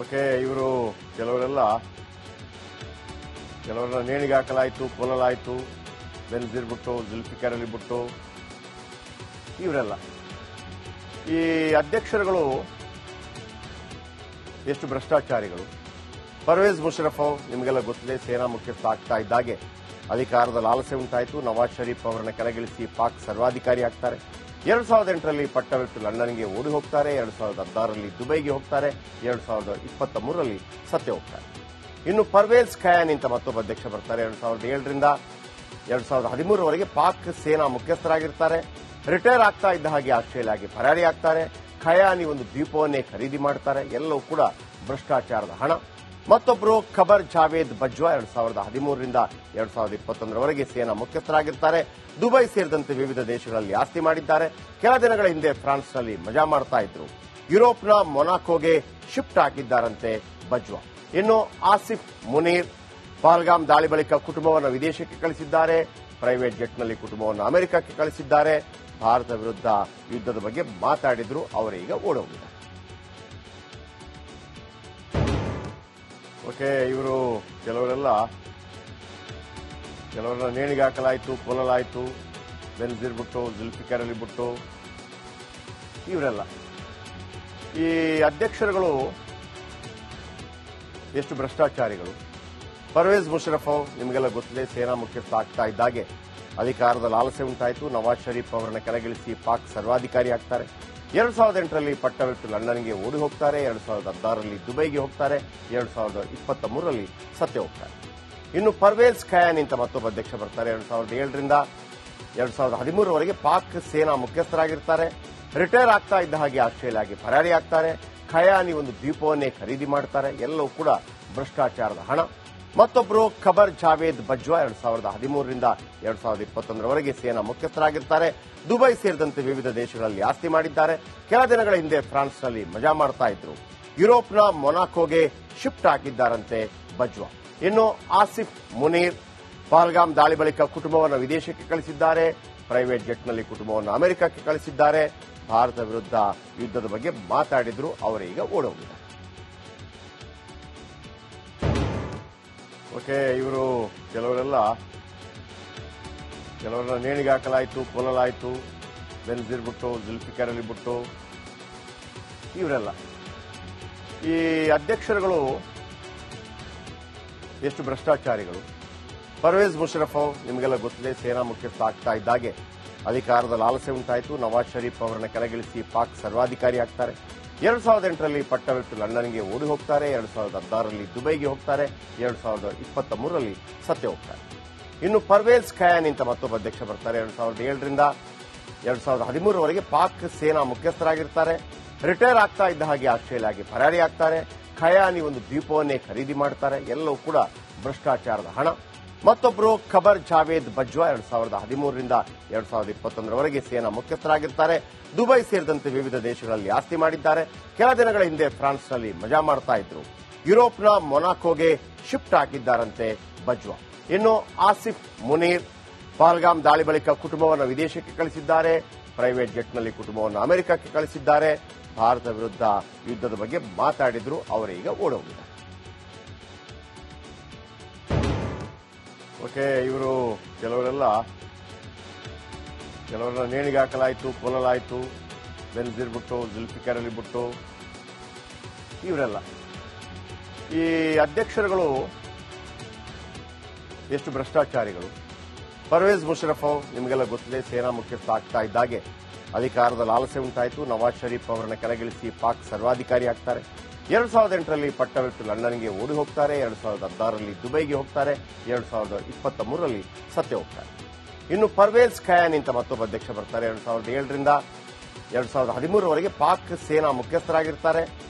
Okay, ಇವರು ಕೆಲವರನ್ನ ನೇಣಿಗೆ ಹಾಕಲಾಯಿತು, ಕೊಲ್ಲಲಾಯಿತು, ಬೆನ್ಜೀರ್ ಬಿಟ್ಟು, ಜುಲ್ಫಿಕರ್ ಅಲಿ ಬಿಟ್ಟು ಇವರೆಲ್ಲ ಈ ಅಧ್ಯಕ್ಷರುಗಳು ಎಷ್ಟು ಭ್ರಷ್ಟಾಚಾರಿಗಳು. ಪರ್ವೇಜ್ ಮುಷರಫ್ ನಿಮಗೆಲ್ಲ ಗೊತ್ತಿದೆ, ಸೇನಾ ಮುಖ್ಯಸ್ಥ ಆಗ್ತಾ ಇದ್ದಾಗೆ ಅಧಿಕಾರದ ಲಾಲಸೆ ಉಂಟಾಯಿತು. ನವಾಜ್ ಶರೀಫ್ ಅವರನ್ನ ಕೆಳಗಿಳಿಸಿ ಪಾಕ್ ಸರ್ವಾಧಿಕಾರಿ ಆಗ್ತಾರೆ. 2008ರಲ್ಲಿ ಪಟ್ಟವಿಟ್ಟು ಲಂಡನ್ಗೆ ಓಡಿ ಹೋಗ್ತಾರೆ. 2016ರಲ್ಲಿ ದುಬೈಗೆ ಹೋಗ್ತಾರೆ. 2023ರಲ್ಲಿ ಸತ್ಯ ಹೋಗ್ತಾರೆ. ಇನ್ನು ಪರ್ವೇಜ್ ಖಯಾನ್ ಅಂತ ಮತ್ತೊಬ್ಬ ಅಧ್ಯಕ್ಷ ಬರ್ತಾರೆ. 2007ರಿಂದ 2013ರವರೆಗೆ ಪಾಕ್ ಸೇನಾ ಮುಖ್ಯಸ್ಥರಾಗಿರ್ತಾರೆ. ರಿಟೈರ್ ಆಗ್ತಾ ಇದ್ದ ಹಾಗೆ ಆಸ್ಟ್ರೇಲಿಯಾಗೆ ಪರಾರಿ ಆಗ್ತಾರೆ. ಖಯಾನಿ ಒಂದು ದ್ವೀಪವನ್ನೇ ಖರೀದಿ ಮಾಡ್ತಾರೆ. ಎಲ್ಲವೂ ಕೂಡ ಭ್ರಷ್ಟಾಚಾರದ ಹಣ. ಮತ್ತೊಬ್ಬರು ಖಬರ್ ಜಾವೇದ್ ಬಜ್ವಾ 2013ರಿಂದ 2021ರವರೆಗೆ ಸೇನಾ ಮುಖ್ಯಸ್ಥರಾಗಿರ್ತಾರೆ. ದುಬೈ ಸೇರಿದಂತೆ ವಿವಿಧ ದೇಶಗಳಲ್ಲಿ ಆಸ್ತಿ ಮಾಡಿದ್ದಾರೆ. ಕೆಲ ದಿನಗಳ ಹಿಂದೆ ಫ್ರಾನ್ಸ್ನಲ್ಲಿ ಮಜಾ ಮಾಡ್ತಾ ಇದ್ರು. ಯುರೋಪ್ನ ಮೊನಾಕೋಗೆ ಶಿಫ್ಟ್ ಆಗಿದ್ದಾರಂತೆ ಬಜ್ವಾ. ಇನ್ನು ಆಸಿಫ್ ಮುನೀರ್ ಪಹಲ್ಗಾಮ್ ದಾಳಿ ಬಳಿಕ ಕುಟುಂಬವನ್ನು ವಿದೇಶಕ್ಕೆ ಕಳಿಸಿದ್ದಾರೆ. ಪ್ರೈವೇಟ್ ಜೆಟ್ನಲ್ಲಿ ಕುಟುಂಬವನ್ನು ಅಮೆರಿಕಕ್ಕೆ ಕಳಿಸಿದ್ದಾರೆ. ಭಾರತ ವಿರುದ್ಧ ಯುದ್ಧದ ಬಗ್ಗೆ ಮಾತಾಡಿದ್ರು. ಅವರೀಗ ಓಡೋಗಿದ್ದಾರೆ. ಓಕೆ, ಇವರು ಕೆಲವರನ್ನ ನೇಣಿಗೆ ಹಾಕಲಾಯಿತು, ಕೊಲ್ಲಲಾಯಿತು, ಬೆನ್ಜೀರ್ ಬಿಟ್ಟು, ಜುಲ್ಫಿಕರ್ ಅಲಿ ಬಿಟ್ಟು ಇವರೆಲ್ಲ ಈ ಅಧ್ಯಕ್ಷರುಗಳು ಎಷ್ಟು ಭ್ರಷ್ಟಾಚಾರಿಗಳು. ಪರ್ವೇಜ್ ಮುಷರಫ್ ನಿಮಗೆಲ್ಲ ಗೊತ್ತಿದೆ, ಸೇನಾ ಮುಖ್ಯಸ್ಥ ಆಗ್ತಾ ಇದ್ದಾಗೆ ಅಧಿಕಾರದ ಲಾಲಸೆ ಉಂಟಾಯಿತು. ನವಾಜ್ ಶರೀಫ್ ಅವರನ್ನ ಕೆಳಗಿಳಿಸಿ ಪಾಕ್ ಸರ್ವಾಧಿಕಾರಿ ಆಗ್ತಾರೆ. 2008ರಲ್ಲಿ ಪಟ್ಟವಿಟ್ಟು ಲಂಡನ್ಗೆ ಓಡಿ ಹೋಗ್ತಾರೆ. 2016ರಲ್ಲಿ ದುಬೈಗೆ ಹೋಗ್ತಾರೆ. 2023ರಲ್ಲಿ ಸತ್ಯ ಹೋಗ್ತಾರೆ. ಇನ್ನು ಪರ್ವೇಜ್ ಖಯಾನ್ ಅಂತ ಮತ್ತೊಬ್ಬ ಅಧ್ಯಕ್ಷ ಬರ್ತಾರೆ. 2007ರಿಂದ 2013ರವರೆಗೆ ಪಾಕ್ ಸೇನಾ ಮುಖ್ಯಸ್ಥರಾಗಿರ್ತಾರೆ. ರಿಟೈರ್ ಆಗ್ತಾ ಇದ್ದ ಹಾಗೆ ಆಸ್ಟ್ರೇಲಿಯಾಗೆ ಪರಾರಿ ಆಗ್ತಾರೆ. ಖಯಾನಿ ಒಂದು ದ್ವೀಪವನ್ನೇ ಖರೀದಿ ಮಾಡ್ತಾರೆ. ಎಲ್ಲವೂ ಕೂಡ ಭ್ರಷ್ಟಾಚಾರದ ಹಣ. ಮತ್ತೊಬ್ಬರು ಖಬರ್ ಜಾವೇದ್ ಬಜ್ವಾ 2013ರಿಂದ 2021ರವರೆಗೆ ಸೇನಾ ಮುಖ್ಯಸ್ಥರಾಗಿರ್ತಾರೆ. ದುಬೈ ಸೇರಿದಂತೆ ವಿವಿಧ ದೇಶಗಳಲ್ಲಿ ಆಸ್ತಿ ಮಾಡಿದ್ದಾರೆ. ಕೆಲ ದಿನಗಳ ಹಿಂದೆ ಫ್ರಾನ್ಸ್ನಲ್ಲಿ ಮಜಾ ಮಾಡ್ತಾ ಇದ್ರು. ಯುರೋಪ್ನ ಮೊನಾಕೋಗೆ ಶಿಫ್ಟ್ ಆಗಿದ್ದಾರಂತೆ ಬಜ್ವಾ. ಇನ್ನು ಆಸಿಫ್ ಮುನೀರ್ ಪಹಲ್ಗಾಮ್ ದಾಳಿ ಬಳಿಕ ಕುಟುಂಬವನ್ನು ವಿದೇಶಕ್ಕೆ ಕಳಿಸಿದ್ದಾರೆ. ಪ್ರೈವೇಟ್ ಜೆಟ್ನಲ್ಲಿ ಕುಟುಂಬವನ್ನು ಅಮೆರಿಕಕ್ಕೆ ಕಳಿಸಿದ್ದಾರೆ. ಭಾರತ ವಿರುದ್ಧ ಯುದ್ಧದ ಬಗ್ಗೆ ಮಾತಾಡಿದ್ರು. ಅವರೀಗ ಓಡೋಗಿದ್ದಾರೆ. ಓಕೆ, ಇವರು ಕೆಲವರನ್ನ ನೇಣಿಗೆ ಹಾಕಲಾಯಿತು, ಕೊಲ್ಲಲಾಯಿತು, ಬೆನ್ಜೀರ್ ಬಿಟ್ಟು, ಜುಲ್ಫಿಕರ್ ಅಲಿ ಬಿಟ್ಟು ಇವರೆಲ್ಲ ಈ ಅಧ್ಯಕ್ಷರುಗಳು ಎಷ್ಟು ಭ್ರಷ್ಟಾಚಾರಿಗಳು. ಪರ್ವೇಜ್ ಮುಷರಫ್ ನಿಮಗೆಲ್ಲ ಗೊತ್ತಿದೆ, ಸೇನಾ ಮುಖ್ಯಸ್ಥ ಆಗ್ತಾ ಇದ್ದಾಗೆ ಅಧಿಕಾರದ ಲಾಲಸೆ ಉಂಟಾಯಿತು. ನವಾಜ್ ಶರೀಫ್ ಅವರನ್ನ ಕೆಳಗಿಳಿಸಿ ಪಾಕ್ ಸರ್ವಾಧಿಕಾರಿ ಆಗ್ತಾರೆ. 2008ರಲ್ಲಿ ಪಟ್ಟವಿಟ್ಟು ಲಂಡನ್ಗೆ ಓಡಿ ಹೋಗ್ತಾರೆ. 2016ರಲ್ಲಿ ದುಬೈಗೆ ಹೋಗ್ತಾರೆ. 2023ರಲ್ಲಿ ಸತ್ಯ ಹೋಗ್ತಾರೆ. ಇನ್ನು ಪರ್ವೇಜ್ ಖಯಾನ್ ಅಂತ ಮತ್ತೊಬ್ಬ ಅಧ್ಯಕ್ಷ ಬರ್ತಾರೆ. 2007ರಿಂದ 2013ರವರೆಗೆ ಪಾಕ್ ಸೇನಾ ಮುಖ್ಯಸ್ಥರಾಗಿರ್ತಾರೆ. ರಿಟೈರ್ ಆಗ್ತಾ ಇದ್ದ ಹಾಗೆ ಆಸ್ಟ್ರೇಲಿಯಾಗೆ ಪರಾರಿ ಆಗ್ತಾರೆ. ಖಯಾನಿ ಒಂದು ದ್ವೀಪವನ್ನೇ ಖರೀದಿ ಮಾಡ್ತಾರೆ. ಎಲ್ಲವೂ ಕೂಡ ಭ್ರಷ್ಟಾಚಾರದ ಹಣ. ಮತ್ತೊಬ್ಬರು ಖಬರ್ ಜಾವೇದ್ ಬಜ್ವಾ 2013ರಿಂದ 2021ರವರೆಗೆ ಸೇನಾ ಮುಖ್ಯಸ್ಥರಾಗಿರ್ತಾರೆ. ದುಬೈ ಸೇರಿದಂತೆ ವಿವಿಧ ದೇಶಗಳಲ್ಲಿ ಆಸ್ತಿ ಮಾಡಿದ್ದಾರೆ. ಕೆಲ ದಿನಗಳ ಹಿಂದೆ ಫ್ರಾನ್ಸ್ನಲ್ಲಿ ಮಜಾ ಮಾಡ್ತಾ ಇದ್ರು. ಯುರೋಪ್ನ ಮೊನಾಕೋಗೆ ಶಿಫ್ಟ್ ಆಗಿದ್ದಾರಂತೆ ಬಜ್ವಾ. ಇನ್ನು ಆಸಿಫ್ ಮುನೀರ್ ಪಹಲ್ಗಾಮ್ ದಾಳಿ ಬಳಿಕ ಕುಟುಂಬವನ್ನು ವಿದೇಶಕ್ಕೆ ಕಳಿಸಿದ್ದಾರೆ. ಪ್ರೈವೇಟ್ ಜೆಟ್ನಲ್ಲಿ ಕುಟುಂಬವನ್ನು ಅಮೆರಿಕಕ್ಕೆ ಕಳಿಸಿದ್ದಾರೆ. ಭಾರತ ವಿರುದ್ಧ ಯುದ್ಧದ ಬಗ್ಗೆ ಮಾತಾಡಿದ್ರು. ಅವರೀಗ ಓಡೋಗಿದ್ದಾರೆ. ಓಕೆ, ಇವರು ಕೆಲವರನ್ನ ನೇಣಿಗೆ ಹಾಕಲಾಯಿತು, ಕೊಲ್ಲಲಾಯಿತು, ಬೆನ್ಜೀರ್ ಬಿಟ್ಟು, ಜುಲ್ಫಿಕರ್ ಅಲಿ ಬಿಟ್ಟು ಇವರೆಲ್ಲ ಈ ಅಧ್ಯಕ್ಷರುಗಳು ಎಷ್ಟು ಭ್ರಷ್ಟಾಚಾರಿಗಳು. ಪರ್ವೇಜ್ ಮುಷರಫ್ ನಿಮಗೆಲ್ಲ ಗೊತ್ತಿದೆ, ಸೇನಾ ಮುಖ್ಯಸ್ಥ ಆಗ್ತಾ ಇದ್ದಾಗೆ ಅಧಿಕಾರದ ಲಾಲಸೆ ಉಂಟಾಯಿತು. ನವಾಜ್ ಶರೀಫ್ ಅವರನ್ನ ಕೆಳಗಿಳಿಸಿ ಪಾಕ್ ಸರ್ವಾಧಿಕಾರಿ ಆಗ್ತಾರೆ. 2008ರಲ್ಲಿ ಪಟ್ಟವಿಟ್ಟು ಲಂಡನ್ಗೆ ಓಡಿ ಹೋಗ್ತಾರೆ. 2016ರಲ್ಲಿ ದುಬೈಗೆ ಹೋಗ್ತಾರೆ. 2023ರಲ್ಲಿ ಸತ್ಯ ಹೋಗ್ತಾರೆ. ಇನ್ನು ಪರ್ವೇಜ್ ಖಯಾನ್ ಅಂತ ಮತ್ತೊಬ್ಬ ಅಧ್ಯಕ್ಷ ಬರ್ತಾರೆ. 2007ರಿಂದ 2013ರವರೆಗೆ ಪಾಕ್ ಸೇನಾ ಮುಖ್ಯಸ್ಥರಾಗಿರ್ತಾರೆ.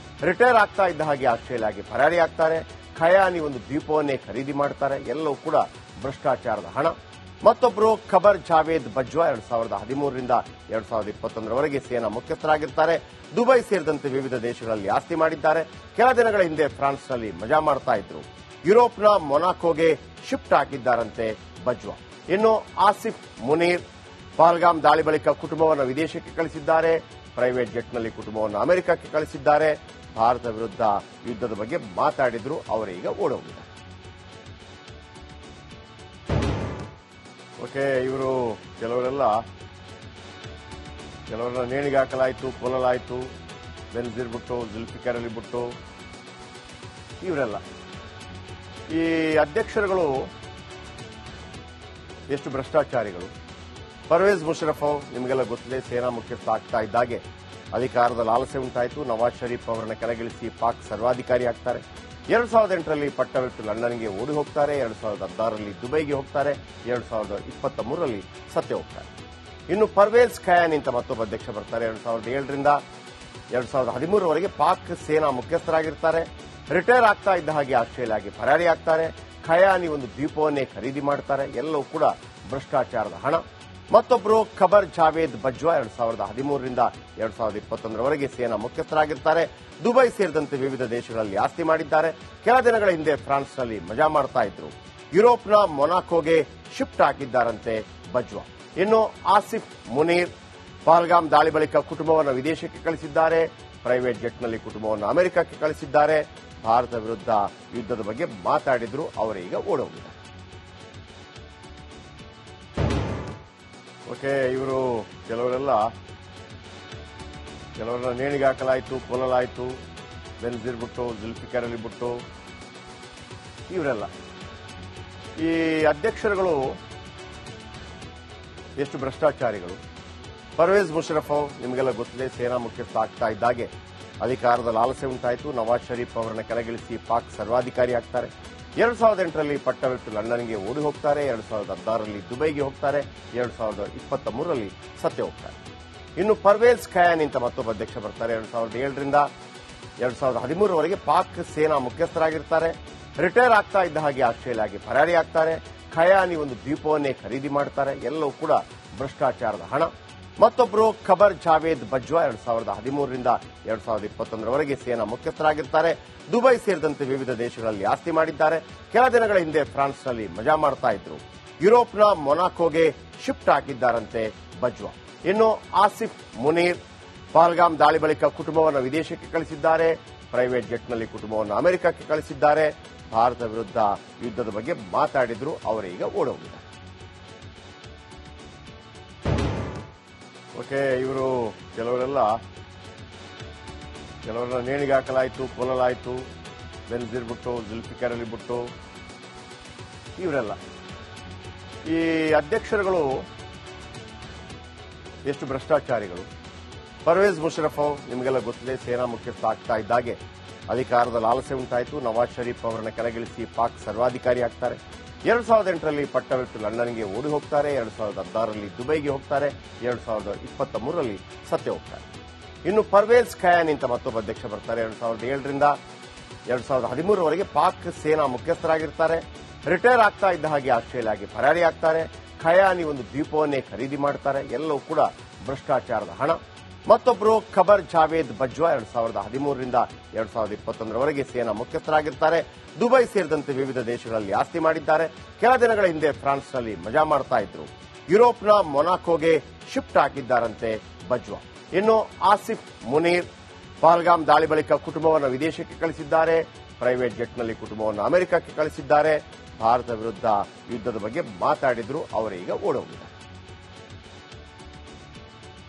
ರಿಟೈರ್ ಆಗ್ತಾ ಇದ್ದ ಹಾಗೆ ಆಸ್ಟ್ರೇಲಿಯಾಗೆ ಪರಾರಿ ಆಗ್ತಾರೆ. ಖಯಾನಿ ಒಂದು ದ್ವೀಪವನ್ನೇ ಖರೀದಿ ಮಾಡ್ತಾರೆ. ಎಲ್ಲವೂ ಕೂಡ ಭ್ರಷ್ಟಾಚಾರದ ಹಣ. ಮತ್ತೊಬ್ಬರು ಖಬರ್ ಜಾವೇದ್ ಬಜ್ವಾ 2013ರಿಂದ 2021ರವರೆಗೆ ಸೇನಾ ಮುಖ್ಯಸ್ಥರಾಗಿರ್ತಾರೆ. ದುಬೈ ಸೇರಿದಂತೆ ವಿವಿಧ ದೇಶಗಳಲ್ಲಿ ಆಸ್ತಿ ಮಾಡಿದ್ದಾರೆ. ಕೆಲ ದಿನಗಳ ಹಿಂದೆ ಫ್ರಾನ್ಸ್ನಲ್ಲಿ ಮಜಾ ಮಾಡ್ತಾ ಇದ್ರು. ಯುರೋಪ್ನ ಮೊನಾಕೋಗೆ ಶಿಫ್ಟ್ ಆಗಿದ್ದಾರಂತೆ ಬಜ್ವಾ. ಇನ್ನು ಆಸಿಫ್ ಮುನೀರ್ ಪಹಲ್ಗಾಮ್ ದಾಳಿ ಬಳಿಕ ಕುಟುಂಬವನ್ನು ವಿದೇಶಕ್ಕೆ ಕಳಿಸಿದ್ದಾರೆ. ಪ್ರೈವೇಟ್ ಜೆಟ್ನಲ್ಲಿ ಕುಟುಂಬವನ್ನು ಅಮೆರಿಕಕ್ಕೆ ಕಳಿಸಿದ್ದಾರೆ. ಭಾರತ ವಿರುದ್ಧ ಯುದ್ಧದ ಬಗ್ಗೆ ಮಾತಾಡಿದ್ರು, ಅವರೀಗ ಓಡೋಗಿದ್ದಾರೆ. ಓಕೆ, ಇವರು ಕೆಲವರನ್ನ ನೇಣಿಗೆ ಹಾಕಲಾಯಿತು, ಕೊಲ್ಲಲಾಯಿತು, ಬೆನ್ಜೀರ್ ಬಿಟ್ಟು, ಜುಲ್ಫಿಕರ್ ಅಲಿ ಬಿಟ್ಟು, ಇವರೆಲ್ಲ ಈ ಅಧ್ಯಕ್ಷರುಗಳು ಎಷ್ಟು ಭ್ರಷ್ಟಾಚಾರಿಗಳು. ಪರ್ವೇಜ್ ಮುಷರಫ್ ನಿಮಗೆಲ್ಲ ಗೊತ್ತಿದೆ, ಸೇನಾ ಮುಖ್ಯಸ್ಥ ಆಗ್ತಾ ಇದ್ದಾಗೆ ಅಧಿಕಾರದ ಲಾಲಸೆ ಉಂಟಾಯಿತು. ನವಾಜ್ ಶರೀಫ್ ಅವರನ್ನ ಕೆಳಗಿಳಿಸಿ ಪಾಕ್ ಸರ್ವಾಧಿಕಾರಿ ಆಗ್ತಾರೆ. 2008ರಲ್ಲಿ ಪಟ್ಟವಿಟ್ಟು ಲಂಡನ್ಗೆ ಓಡಿ ಹೋಗ್ತಾರೆ. 2016ರಲ್ಲಿ ದುಬೈಗೆ ಹೋಗ್ತಾರೆ. 2023ರಲ್ಲಿ ಸತ್ಯ ಹೋಗ್ತಾರೆ. ಇನ್ನು ಪರ್ವೇಜ್ ಖಯಾನಿ ಅಂತ ಮತ್ತೊಬ್ಬ ಅಧ್ಯಕ್ಷ ಬರ್ತಾರೆ. 2007ರಿಂದ 2013ರವರೆಗೆ ಪಾಕ್ ಸೇನಾ ಮುಖ್ಯಸ್ಥರಾಗಿರ್ತಾರೆ. ರಿಟೈರ್ ಆಗ್ತಾ ಇದ್ದ ಹಾಗೆ ಆಸ್ಟ್ರೇಲಿಯಾಗೆ ಪರಾರಿ ಆಗ್ತಾರೆ. ಖಯಾನಿ ಒಂದು ದ್ವೀಪವನ್ನೇ ಖರೀದಿ ಮಾಡ್ತಾರೆ. ಎಲ್ಲವೂ ಕೂಡ ಭ್ರಷ್ಟಾಚಾರದ ಹಣ. ಮತ್ತೊಬ್ಬರು ಖಬರ್ ಜಾವೇದ್ ಬಜ್ವಾ 2013ರಿಂದ 2021ರವರೆಗೆ ಸೇನಾ ಮುಖ್ಯಸ್ಥರಾಗಿರ್ತಾರೆ. ದುಬೈ ಸೇರಿದಂತೆ ವಿವಿಧ ದೇಶಗಳಲ್ಲಿ ಆಸ್ತಿ ಮಾಡಿದ್ದಾರೆ. ಕೆಲ ದಿನಗಳ ಹಿಂದೆ ಫ್ರಾನ್ಸ್ನಲ್ಲಿ ಮಜಾ ಮಾಡ್ತಾ ಇದ್ರು. ಯುರೋಪ್ನ ಮೊನಾಕೋಗೆ ಶಿಫ್ಟ್ ಆಗಿದ್ದಾರಂತೆ ಬಜ್ವಾ. ಇನ್ನು ಆಸಿಫ್ ಮುನೀರ್ ಪಹಲ್ಗಾಮ್ ದಾಳಿ ಬಳಿಕ ಕುಟುಂಬವನ್ನು ವಿದೇಶಕ್ಕೆ ಕಳಿಸಿದ್ದಾರೆ. ಪ್ರೈವೇಟ್ ಜೆಟ್ನಲ್ಲಿ ಕುಟುಂಬವನ್ನು ಅಮೆರಿಕಕ್ಕೆ ಕಳಿಸಿದ್ದಾರೆ. ಭಾರತ ವಿರುದ್ಧ ಯುದ್ಧದ ಬಗ್ಗೆ ಮಾತಾಡಿದ್ರು, ಅವರೀಗ ಓಡೋಗಿದ್ದಾರೆ. ಓಕೆ, ಇವರು ಕೆಲವರನ್ನ ನೇಣಿಗೆ ಹಾಕಲಾಯಿತು, ಕೊಲ್ಲಲಾಯಿತು, ಬೆನ್ಜೀರ್ ಬಿಟ್ಟು, ಜುಲ್ಫಿಕರ್ ಅಲಿ ಬಿಟ್ಟು, ಇವರೆಲ್ಲ ಈ ಅಧ್ಯಕ್ಷರುಗಳು ಎಷ್ಟು ಭ್ರಷ್ಟಾಚಾರಿಗಳು. ಪರ್ವೇಜ್ ಮುಷರಫ್ ನಿಮಗೆಲ್ಲ ಗೊತ್ತಿದೆ, ಸೇನಾ ಮುಖ್ಯಸ್ಥ ಆಗ್ತಾ ಇದ್ದಾಗೆ ಅಧಿಕಾರದ ಲಾಲಸೆ ಉಂಟಾಯಿತು. ನವಾಜ್ ಶರೀಫ್ ಅವರನ್ನ ಕೆಳಗಿಳಿಸಿ ಪಾಕ್ ಸರ್ವಾಧಿಕಾರಿ ಆಗ್ತಾರೆ. 2008ರಲ್ಲಿ ಪಟ್ಟವಿಟ್ಟು ಲಂಡನ್ಗೆ ಓಡಿ ಹೋಗ್ತಾರೆ. 2016ರಲ್ಲಿ ದುಬೈಗೆ ಹೋಗ್ತಾರೆ. 2023ರಲ್ಲಿ ಸತ್ಯ ಹೋಗ್ತಾರೆ. ಇನ್ನು ಪರ್ವೇಜ್ ಖಯಾನಿ ಅಂತ ಮತ್ತೊಬ್ಬ ಅಧ್ಯಕ್ಷ ಬರ್ತಾರೆ. 2007ರಿಂದ 2013ರವರೆಗೆ ಪಾಕ್ ಸೇನಾ ಮುಖ್ಯಸ್ಥರಾಗಿರ್ತಾರೆ. ರಿಟೈರ್ ಆಗ್ತಾ ಇದ್ದ ಹಾಗೆ ಆಸ್ಟ್ರೇಲಿಯಾಗೆ ಪರಾರಿ ಆಗ್ತಾರೆ. ಖಯಾನಿ ಒಂದು ದ್ವೀಪವನ್ನೇ ಖರೀದಿ ಮಾಡ್ತಾರೆ. ಎಲ್ಲವೂ ಕೂಡ ಭ್ರಷ್ಟಾಚಾರದ ಹಣ. ಮತ್ತೊಬ್ಬರು ಖಬರ್ ಜಾವೇದ್ ಬಜ್ವಾ 2013ರಿಂದ 2021ರವರೆಗೆ ಸೇನಾ ಮುಖ್ಯಸ್ಥರಾಗಿರ್ತಾರೆ. ದುಬೈ ಸೇರಿದಂತೆ ವಿವಿಧ ದೇಶಗಳಲ್ಲಿ ಆಸ್ತಿ ಮಾಡಿದ್ದಾರೆ. ಕೆಲ ದಿನಗಳ ಹಿಂದೆ ಫ್ರಾನ್ಸ್ನಲ್ಲಿ ಮಜಾ ಮಾಡ್ತಾ ಇದ್ರು. ಯುರೋಪ್ನ ಮೊನಾಕೋಗೆ ಶಿಫ್ಟ್ ಆಗಿದ್ದಾರಂತೆ ಬಜ್ವಾ. ಇನ್ನು ಆಸಿಫ್ ಮುನೀರ್ ಪಹಲ್ಗಾಮ್ ದಾಳಿ ಬಳಿಕ ಕುಟುಂಬವನ್ನು ವಿದೇಶಕ್ಕೆ ಕಳಿಸಿದ್ದಾರೆ. ಪ್ರೈವೇಟ್ ಜೆಟ್ನಲ್ಲಿ ಕುಟುಂಬವನ್ನು ಅಮೆರಿಕಕ್ಕೆ ಕಳಿಸಿದ್ದಾರೆ. ಭಾರತ ವಿರುದ್ಧ ಯುದ್ಧದ ಬಗ್ಗೆ ಮಾತಾಡಿದ್ರು, ಅವರೀಗ ಓಡೋಗಿದ್ದಾರೆ. ಓಕೆ, ಇವರು ಕೆಲವರನ್ನ ನೇಣಿಗೆ ಹಾಕಲಾಯಿತು, ಕೊಲ್ಲಲಾಯಿತು, ಬೆನ್ಜೀರ್ ಬಿಟ್ಟು, ಜುಲ್ಫಿಕರ್ ಅಲಿ ಬಿಟ್ಟು, ಇವರೆಲ್ಲ ಈ ಅಧ್ಯಕ್ಷರುಗಳು ಎಷ್ಟು ಭ್ರಷ್ಟಾಚಾರಿಗಳು. ಪರ್ವೇಜ್ ಮುಷರಫ್ ನಿಮಗೆಲ್ಲ ಗೊತ್ತಿದೆ, ಸೇನಾ ಮುಖ್ಯಸ್ಥ ಆಗ್ತಾ ಇದ್ದಾಗೆ ಅಧಿಕಾರದ ಲಾಲಸೆ ಉಂಟಾಯಿತು. ನವಾಜ್ ಶರೀಫ್ ಅವರನ್ನ ಕೆಳಗಿಳಿಸಿ ಪಾಕ್ ಸರ್ವಾಧಿಕಾರಿ ಆಗ್ತಾರೆ. 2008ರಲ್ಲಿ ಪಟ್ಟವಿಟ್ಟು ಲಂಡನ್ಗೆ ಓಡಿ ಹೋಗ್ತಾರೆ. 2016ರಲ್ಲಿ ದುಬೈಗೆ ಹೋಗ್ತಾರೆ. 2023ರಲ್ಲಿ ಸತ್ಯ ಹೋಗ್ತಾರೆ. ಇನ್ನು ಪರ್ವೇಜ್ ಖಯಾನಿ ಅಂತ ಮತ್ತೊಬ್ಬ ಅಧ್ಯಕ್ಷ ಬರ್ತಾರೆ. 2007ರಿಂದ 2013ರವರೆಗೆ ಪಾಕ್ ಸೇನಾ ಮುಖ್ಯಸ್ಥರಾಗಿರ್ತಾರೆ. ರಿಟೈರ್ ಆಗ್ತಾ ಇದ್ದ ಹಾಗೆ ಆಸ್ಟ್ರೇಲಿಯಾಗೆ ಪರಾರಿ ಆಗ್ತಾರೆ. ಖಯಾನಿ ಒಂದು ದ್ವೀಪವನ್ನೇ ಖರೀದಿ ಮಾಡ್ತಾರೆ. ಎಲ್ಲವೂ ಕೂಡ ಭ್ರಷ್ಟಾಚಾರದ ಹಣ. ಮತ್ತೊಬ್ಬರು ಖಬರ್ ಜಾವೇದ್ ಬಜ್ವಾ 2013ರಿಂದ 2021ರವರೆಗೆ ಸೇನಾ ಮುಖ್ಯಸ್ಥರಾಗಿರ್ತಾರೆ. ದುಬೈ ಸೇರಿದಂತೆ ವಿವಿಧ ದೇಶಗಳಲ್ಲಿ ಆಸ್ತಿ ಮಾಡಿದ್ದಾರೆ. ಕೆಲ ದಿನಗಳ ಹಿಂದೆ ಫ್ರಾನ್ಸ್ನಲ್ಲಿ ಮಜಾ ಮಾಡ್ತಾ ಇದ್ರು. ಯುರೋಪ್ನ ಮೊನಾಕೋಗೆ ಶಿಫ್ಟ್ ಆಗಿದ್ದಾರಂತೆ ಬಜ್ವಾ. ಇನ್ನು ಆಸಿಫ್ ಮುನೀರ್ ಪಹಲ್ಗಾಮ್ ದಾಳಿ ಬಳಿಕ ಕುಟುಂಬವನ್ನು ವಿದೇಶಕ್ಕೆ ಕಳಿಸಿದ್ದಾರೆ. ಪ್ರೈವೇಟ್ ಜೆಟ್ನಲ್ಲಿ ಕುಟುಂಬವನ್ನು ಅಮೆರಿಕಕ್ಕೆ ಕಳಿಸಿದ್ದಾರೆ. ಭಾರತ ವಿರುದ್ಧ ಯುದ್ಧದ ಬಗ್ಗೆ ಮಾತಾಡಿದ್ರು, ಅವರೀಗ ಓಡೋಗಿದ್ದಾರೆ.